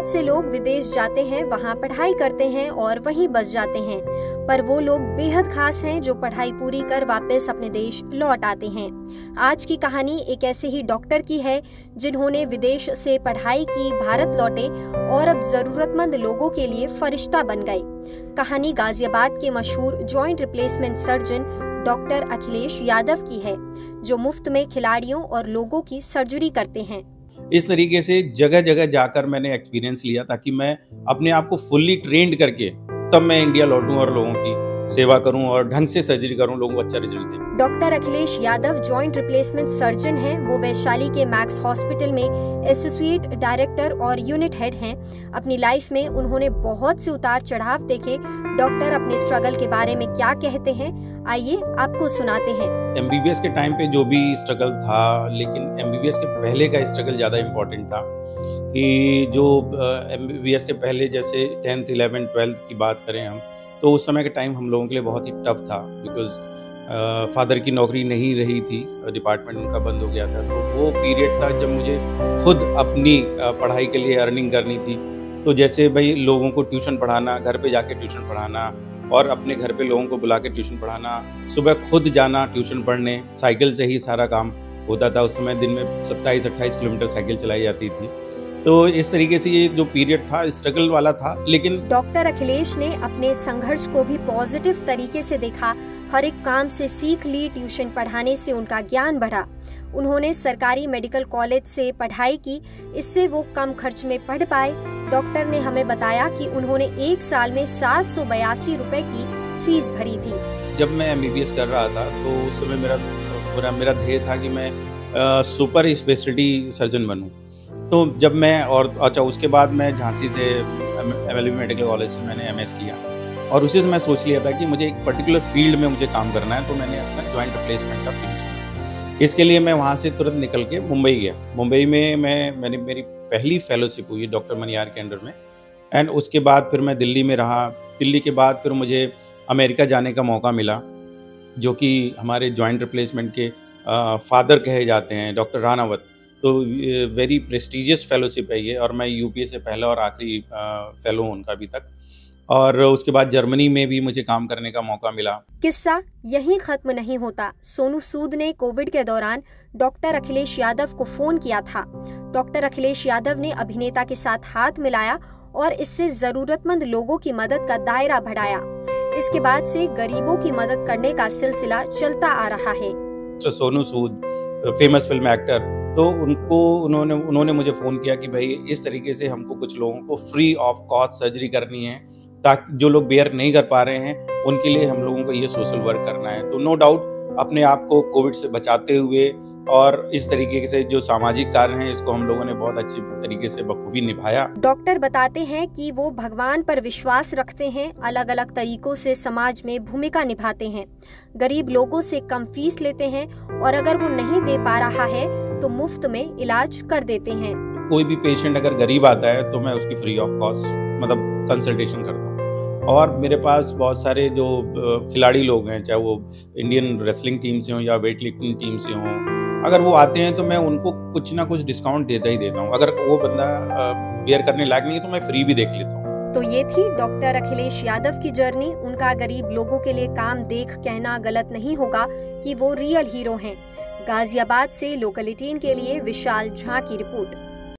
बहुत से लोग विदेश जाते हैं, वहाँ पढ़ाई करते हैं और वहीं बस जाते हैं, पर वो लोग बेहद खास हैं जो पढ़ाई पूरी कर वापस अपने देश लौट आते हैं। आज की कहानी एक ऐसे ही डॉक्टर की है जिन्होंने विदेश से पढ़ाई की, भारत लौटे और अब जरूरतमंद लोगों के लिए फरिश्ता बन गए। कहानी गाजियाबाद के मशहूर joint replacement surgeon doctor Akhilesh Yadav की है, जो मुफ्त में खिलाड़ियों और लोगों की सर्जरी करते हैं। इस तरीके से जगह जगह जाकर मैंने एक्सपीरियंस लिया ताकि मैं अपने आप को फुल्ली ट्रेंड करके तब मैं इंडिया लौटूं और लोगों की सेवा करूं और ढंग से सर्जरी करूं, लोगों को अच्छा रिजल्ट दें। Doctor Akhilesh Yadav joint replacement surgeon हैं। वो वैशाली के मैक्स हॉस्पिटल में एसोसिएट डायरेक्टर और यूनिट हेड हैं। अपनी लाइफ में उन्होंने बहुत से उतार चढ़ाव देखे। डॉक्टर अपने स्ट्रगल के बारे में क्या कहते हैं, आइए आपको सुनाते हैं। एमबीबीएस के टाइम पे जो भी स्ट्रगल था, लेकिन एमबीबीएस के पहले का स्ट्रगल ज़्यादा इम्पोर्टेंट था कि जो एमबीबीएस के पहले जैसे 10th 11th 12th की बात करें हम, तो उस समय का टाइम हम लोगों के लिए बहुत ही टफ था बिकॉज फादर की नौकरी नहीं रही थी, डिपार्टमेंट उनका बंद हो गया था। तो वो पीरियड था जब मुझे खुद अपनी पढ़ाई के लिए अर्निंग करनी थी। तो जैसे भाई लोगों को ट्यूशन पढ़ाना, घर पे जाके ट्यूशन पढ़ाना और अपने घर पे लोगों को बुला के ट्यूशन पढ़ाना, सुबह खुद जाना ट्यूशन पढ़ने, साइकिल से ही सारा काम होता था। उस समय दिन में 27-28 किलोमीटर साइकिल चलाई जाती थी। तो इस तरीके से ये जो पीरियड था स्ट्रगल वाला था। लेकिन डॉक्टर अखिलेश ने अपने संघर्ष को भी पॉजिटिव तरीके से देखा। हर एक काम से सीख ली, ट्यूशन पढ़ाने से उनका ज्ञान बढ़ा। उन्होंने सरकारी मेडिकल कॉलेज से पढ़ाई की, इससे वो कम खर्च में पढ़ पाए। डॉक्टर ने हमें बताया कि उन्होंने एक साल में 782 रुपए की फीस भरी थी। जब मैं एमबीबीएस कर रहा था तो उस समय मेरा ध्येय था कि मैं सुपर स्पेशलिटी सर्जन बनूं। तो जब मैं उसके बाद मैं झांसी से एमएलबी मेडिकल कॉलेज से मैंने एमएस किया और उसी से मैं सोच लिया था कि मुझे एक पर्टिकुलर फील्ड में मुझे काम करना है। तो मैंने अपना जॉइंट रिप्लेसमेंट का फील्ड चुना। इसके लिए मैं वहाँ से तुरंत निकल के मुंबई गया। मुंबई में मैंने मेरी पहली फेलोशिप हुई डॉक्टर मनियार के अंडर में। एंड उसके बाद फिर मैं दिल्ली में रहा। दिल्ली के बाद फिर मुझे अमेरिका जाने का मौका मिला, जो कि हमारे जॉइंट रिप्लेसमेंट के फादर कहे जाते हैं, डॉक्टर रानावत। तो वेरी प्रेस्टिजियस फेलोशिप है ये, और मैं यूपीए से पहला और आखिरी फेलो हूँ उनका अभी तक। और उसके बाद जर्मनी में भी मुझे काम करने का मौका मिला। किस्सा यहीं खत्म नहीं होता। सोनू सूद ने कोविड के दौरान डॉक्टर अखिलेश यादव को फोन किया था। डॉक्टर अखिलेश यादव ने अभिनेता के साथ हाथ मिलाया और इससे जरूरतमंद लोगों की मदद का दायरा बढ़ाया। इसके बाद से गरीबों की मदद करने का सिलसिला चलता आ रहा है। Sonu Sood famous film actor, तो उन्होंने मुझे फ़ोन किया कि भाई इस तरीके से हमको कुछ लोगों को फ्री ऑफ कॉस्ट सर्जरी करनी है, ताकि जो लोग बेयर नहीं कर पा रहे हैं उनके लिए हम लोगों को ये सोशल वर्क करना है। तो नो डाउट अपने आप को कोविड से बचाते हुए और इस तरीके से जो सामाजिक कार्य हैं इसको हम लोगों ने बहुत अच्छी तरीके से बखूबी निभाया। डॉक्टर बताते हैं कि वो भगवान पर विश्वास रखते हैं, अलग अलग तरीकों से समाज में भूमिका निभाते हैं, गरीब लोगों से कम फीस लेते हैं और अगर वो नहीं दे पा रहा है तो मुफ्त में इलाज कर देते हैं। कोई भी पेशेंट अगर गरीब आता है तो मैं उसकी फ्री ऑफ कॉस्ट मतलब कंसल्टेशन करता हूँ। और मेरे पास बहुत सारे जो खिलाड़ी लोग हैं, चाहे वो इंडियन रेसलिंग टीम से हों या वेट लिफ्टिंग टीम से हों, अगर वो आते हैं तो मैं उनको कुछ ना कुछ डिस्काउंट देता ही देता हूँ। अगर वो बंदा बेयर करने लायक नहीं है तो मैं फ्री भी देख लेता हूँ। तो ये थी डॉक्टर अखिलेश यादव की जर्नी। उनका गरीब लोगों के लिए काम देख कहना गलत नहीं होगा कि वो रियल हीरो हैं। गाजियाबाद से लोकल 18 के लिए विशाल झा की रिपोर्ट।